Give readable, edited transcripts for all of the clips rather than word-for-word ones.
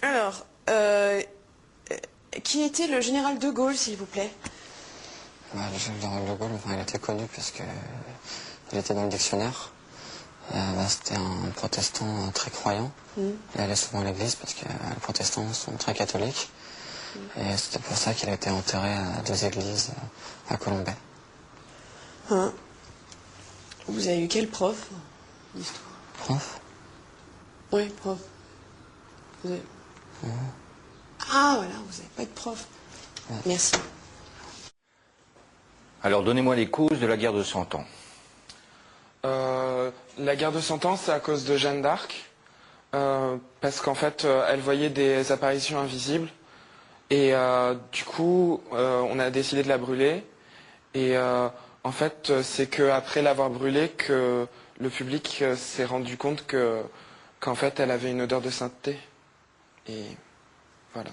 Alors, qui était le général de Gaulle, s'il vous plaît? Le général de Gaulle, il était connu parce que il était dans le dictionnaire. C'était un protestant très croyant. Il allait souvent à l'église parce que les protestants sont très catholiques. Et c'était pour ça qu'il a été enterré à 2 églises à Colombey. Hein? Vous avez eu quel prof d'histoire? Prof? Oui, prof. Vous avez... Ah, voilà, vous n'avez pas de prof. Merci. Alors, donnez-moi les causes de la guerre de 100 ans. La guerre de 100 ans, c'est à cause de Jeanne d'Arc. Parce qu'en fait, elle voyait des apparitions invisibles. Et du coup, on a décidé de la brûler. Et en fait, c'est qu'après l'avoir brûlée que le public s'est rendu compte qu'en fait, elle avait une odeur de sainteté. Et voilà.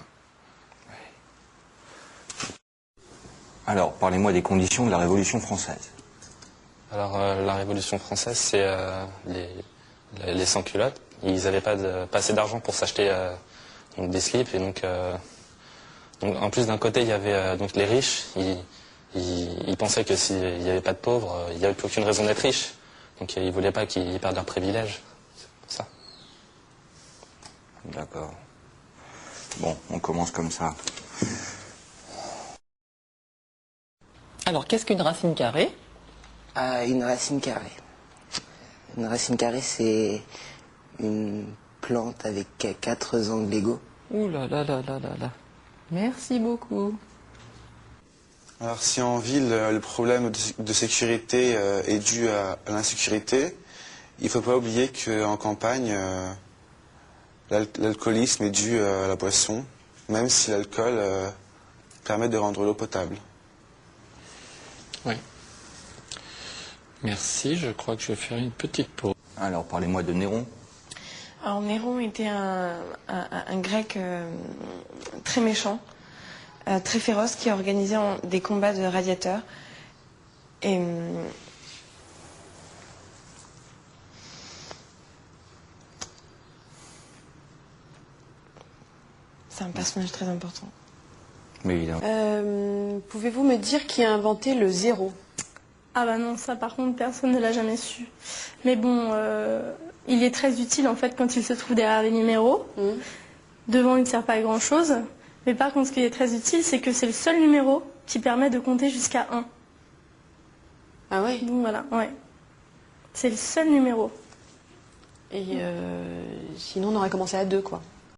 Alors, parlez-moi des conditions de la Révolution française. Alors, la Révolution française, c'est les sans-culottes. Ils n'avaient pas assez d'argent pour s'acheter des slips. Et donc, en plus, d'un côté, il y avait donc les riches. Ils pensaient que s'il n'y avait pas de pauvres, il n'y avait plus aucune raison d'être riche. Donc, ils ne voulaient pas qu'ils perdent leurs privilèges. C'est pour ça. D'accord. Bon, on commence comme ça. Alors, qu'est-ce qu'une racine carrée? Une racine carrée. Une racine carrée, c'est une plante avec 4 angles égaux. Ouh là là là là là là. Merci beaucoup. Alors si en ville, le problème de sécurité est dû à l'insécurité, il ne faut pas oublier qu'en campagne, l'alcoolisme est dû à la boisson, même si l'alcool permet de rendre l'eau potable. Oui. Merci, je crois que je vais faire une petite pause. Alors, parlez-moi de Néron. Alors, Néron était un grec très méchant, très féroce, qui organisait des combats de gladiateurs. Et c'est un personnage très important. Mais évidemment. Pouvez-vous me dire qui a inventé le zéro? Ah bah non, ça par contre, personne ne l'a jamais su. Mais bon, il est très utile en fait quand il se trouve derrière les numéros. Devant, il ne sert pas à grand chose. Mais par contre, ce qui est très utile, c'est que c'est le seul numéro qui permet de compter jusqu'à 1. Ah ouais? Donc voilà, ouais. C'est le seul numéro. Et sinon, on aurait commencé à 2, quoi.